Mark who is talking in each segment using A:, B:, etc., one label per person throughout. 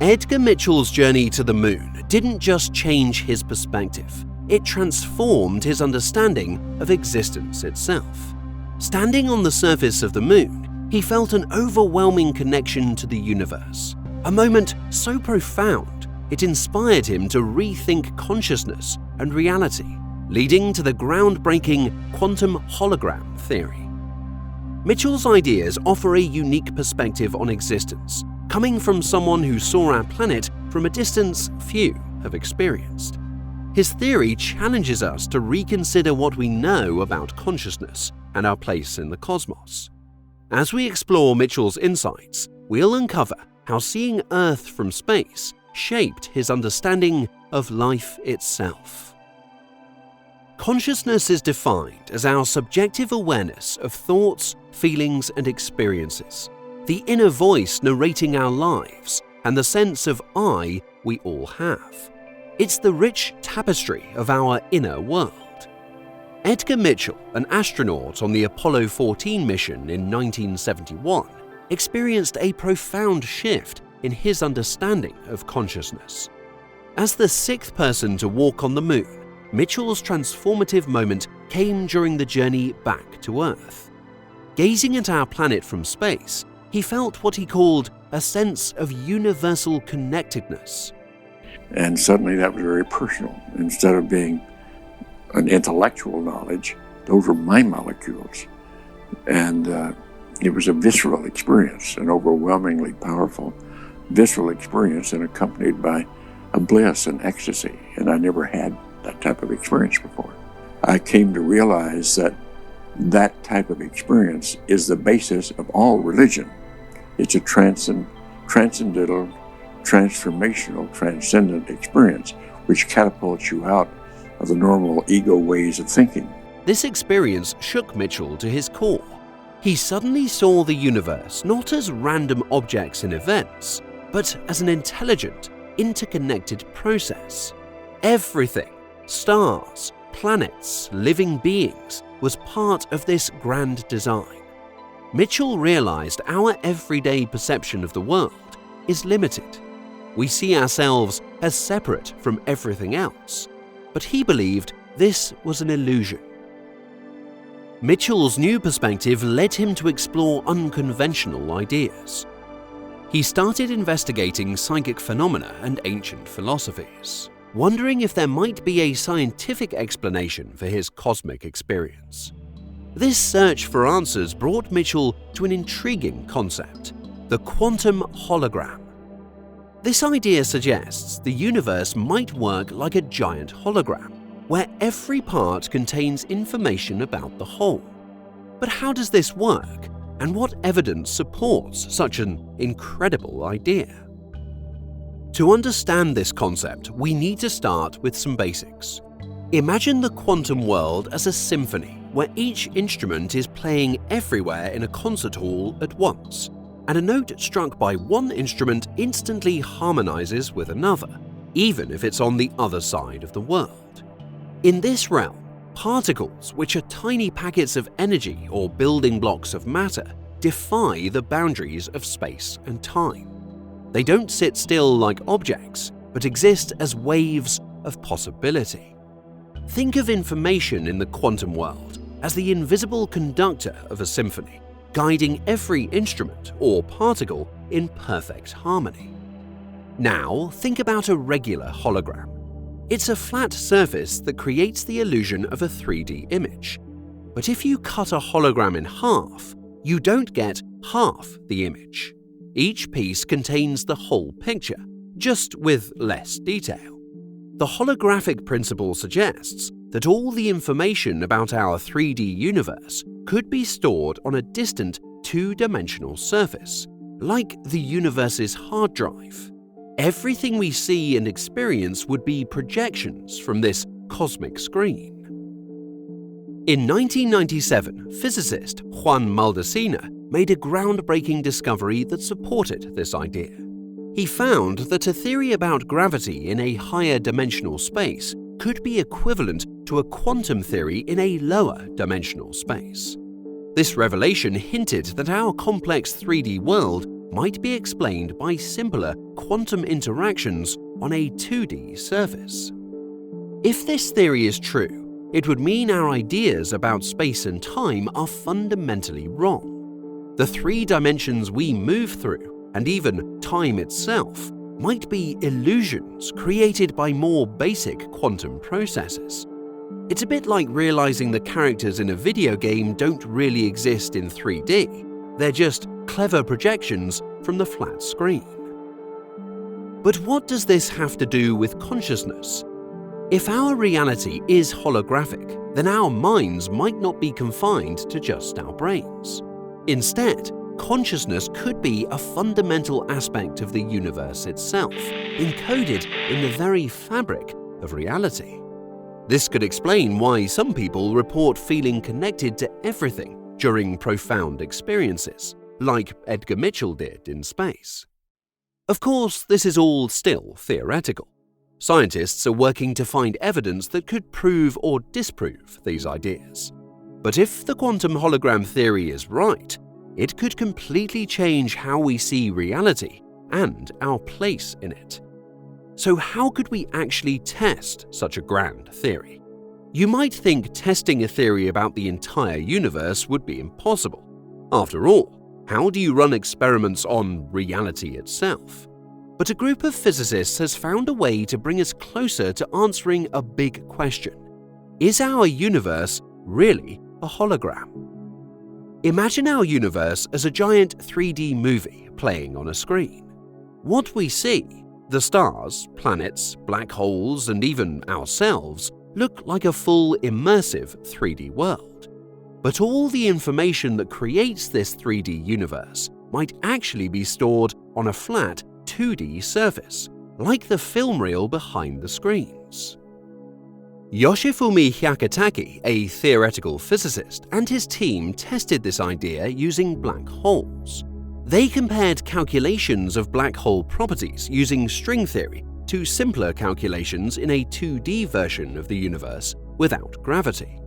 A: Edgar Mitchell's journey to the moon didn't just change his perspective, it transformed his understanding of existence itself. Standing on the surface of the moon, he felt an overwhelming connection to the universe, a moment so profound it inspired him to rethink consciousness and reality, leading to the groundbreaking Quantum Hologram Theory. Mitchell's ideas offer a unique perspective on existence, coming from someone who saw our planet from a distance few have experienced. His theory challenges us to reconsider what we know about consciousness and our place in the cosmos. As we explore Mitchell's insights, we'll uncover how seeing Earth from space shaped his understanding of life itself. Consciousness is defined as our subjective awareness of thoughts, feelings, and experiences, the inner voice narrating our lives, and the sense of I we all have. It's the rich tapestry of our inner world. Edgar Mitchell, an astronaut on the Apollo 14 mission in 1971, experienced a profound shift in his understanding of consciousness. As the sixth person to walk on the moon, Mitchell's transformative moment came during the journey back to Earth. Gazing at our planet from space, he felt what he called a sense of universal connectedness.
B: And suddenly that was very personal. Instead of being an intellectual knowledge, those were my molecules. And it was a visceral experience, an overwhelmingly powerful visceral experience, and accompanied by a bliss and ecstasy. And I never had that type of experience before. I came to realize that that type of experience is the basis of all religion. It's a transcendental, transformational, transcendent experience which catapults you out of the normal ego ways of thinking.
A: This experience shook Mitchell to his core. He suddenly saw the universe not as random objects and events, but as an intelligent, interconnected process. Everything, stars, planets, living beings, was part of this grand design. Mitchell realized our everyday perception of the world is limited. We see ourselves as separate from everything else, but he believed this was an illusion. Mitchell's new perspective led him to explore unconventional ideas. He started investigating psychic phenomena and ancient philosophies, wondering if there might be a scientific explanation for his cosmic experience. This search for answers brought Mitchell to an intriguing concept: the quantum hologram. This idea suggests the universe might work like a giant hologram, where every part contains information about the whole. But how does this work, and what evidence supports such an incredible idea? To understand this concept, we need to start with some basics. Imagine the quantum world as a symphony, where each instrument is playing everywhere in a concert hall at once, and a note struck by one instrument instantly harmonizes with another, even if it's on the other side of the world. In this realm, particles, which are tiny packets of energy or building blocks of matter, defy the boundaries of space and time. They don't sit still like objects, but exist as waves of possibility. Think of information in the quantum world as the invisible conductor of a symphony, guiding every instrument or particle in perfect harmony. Now, think about a regular hologram. It's a flat surface that creates the illusion of a 3D image. But if you cut a hologram in half, you don't get half the image. Each piece contains the whole picture, just with less detail. The holographic principle suggests that all the information about our 3D universe could be stored on a distant two-dimensional surface, like the universe's hard drive. Everything we see and experience would be projections from this cosmic screen. In 1997, physicist Juan Maldacena made a groundbreaking discovery that supported this idea. He found that a theory about gravity in a higher dimensional space could be equivalent to a quantum theory in a lower dimensional space. This revelation hinted that our complex 3D world might be explained by simpler quantum interactions on a 2D surface. If this theory is true, it would mean our ideas about space and time are fundamentally wrong. The 3 dimensions we move through, and even time itself, might be illusions created by more basic quantum processes. It's a bit like realizing the characters in a video game don't really exist in 3D, they're just clever projections from the flat screen. But what does this have to do with consciousness? If our reality is holographic, then our minds might not be confined to just our brains. Instead, consciousness could be a fundamental aspect of the universe itself, encoded in the very fabric of reality. This could explain why some people report feeling connected to everything during profound experiences, like Edgar Mitchell did in space. Of course, this is all still theoretical. Scientists are working to find evidence that could prove or disprove these ideas. But if the quantum hologram theory is right, it could completely change how we see reality and our place in it. So how could we actually test such a grand theory? You might think testing a theory about the entire universe would be impossible. After all, how do you run experiments on reality itself? But a group of physicists has found a way to bring us closer to answering a big question. Is our universe really a hologram? Imagine our universe as a giant 3D movie playing on a screen. What we see, the stars, planets, black holes, and even ourselves, look like a full immersive 3D world. But all the information that creates this 3D universe might actually be stored on a flat 2D surface, like the film reel behind the screens. Yoshifumi Hyakutake, a theoretical physicist, and his team tested this idea using black holes. They compared calculations of black hole properties using string theory to simpler calculations in a 2D version of the universe without gravity.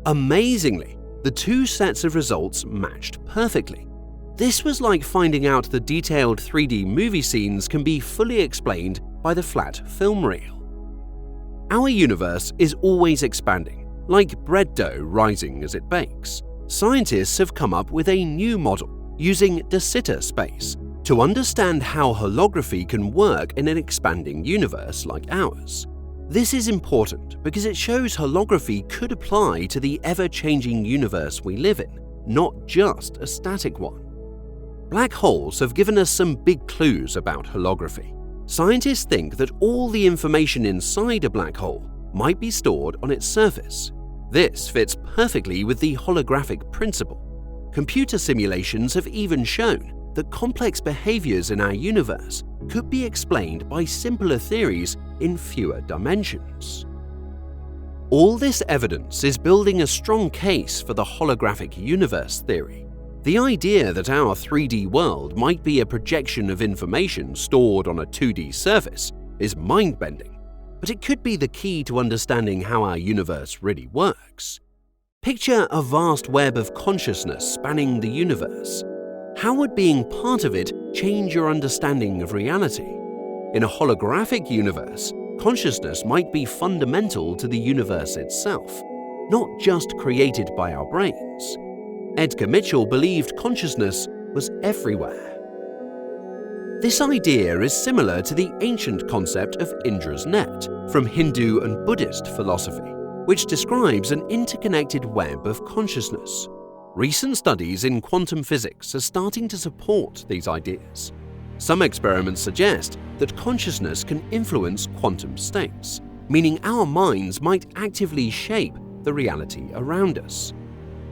A: Amazingly, the 2 sets of results matched perfectly. This was like finding out the detailed 3D movie scenes can be fully explained by the flat film reel. Our universe is always expanding, like bread dough rising as it bakes. Scientists have come up with a new model using de Sitter space to understand how holography can work in an expanding universe like ours. This is important because it shows holography could apply to the ever-changing universe we live in, not just a static one. Black holes have given us some big clues about holography. Scientists think that all the information inside a black hole might be stored on its surface. This fits perfectly with the holographic principle. Computer simulations have even shown that complex behaviors in our universe could be explained by simpler theories in fewer dimensions. All this evidence is building a strong case for the holographic universe theory. The idea that our 3D world might be a projection of information stored on a 2D surface is mind-bending, but it could be the key to understanding how our universe really works. Picture a vast web of consciousness spanning the universe. How would being part of it change your understanding of reality? In a holographic universe, consciousness might be fundamental to the universe itself, not just created by our brains. Edgar Mitchell believed consciousness was everywhere. This idea is similar to the ancient concept of Indra's net from Hindu and Buddhist philosophy, which describes an interconnected web of consciousness. Recent studies in quantum physics are starting to support these ideas. Some experiments suggest that consciousness can influence quantum states, meaning our minds might actively shape the reality around us.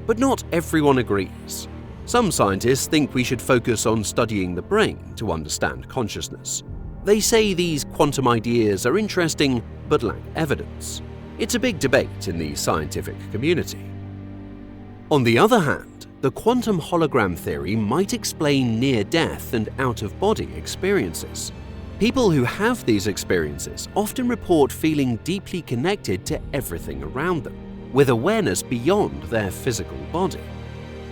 A: But not everyone agrees. Some scientists think we should focus on studying the brain to understand consciousness. They say these quantum ideas are interesting but lack evidence. It's a big debate in the scientific community. On the other hand, the quantum hologram theory might explain near-death and out-of-body experiences. People who have these experiences often report feeling deeply connected to everything around them, with awareness beyond their physical body.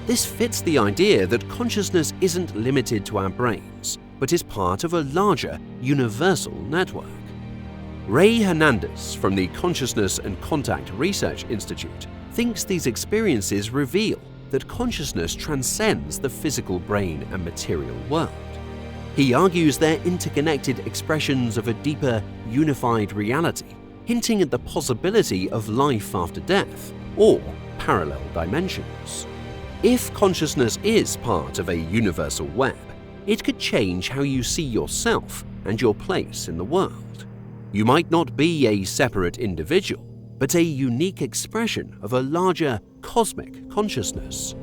A: This fits the idea that consciousness isn't limited to our brains, but is part of a larger, universal network. Ray Hernandez from the Consciousness and Contact Research Institute thinks these experiences reveal that consciousness transcends the physical brain and material world. He argues they're interconnected expressions of a deeper, unified reality, hinting at the possibility of life after death, or parallel dimensions. If consciousness is part of a universal web, it could change how you see yourself and your place in the world. You might not be a separate individual, but a unique expression of a larger cosmic consciousness.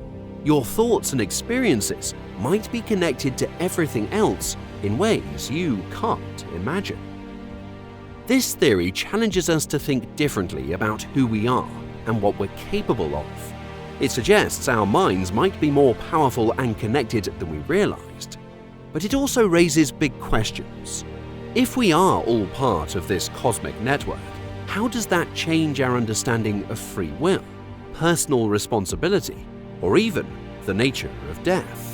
A: Your thoughts and experiences might be connected to everything else in ways you can't imagine. This theory challenges us to think differently about who we are and what we're capable of. It suggests our minds might be more powerful and connected than we realized. But it also raises big questions. If we are all part of this cosmic network, how does that change our understanding of free will, personal responsibility, or even the nature of death?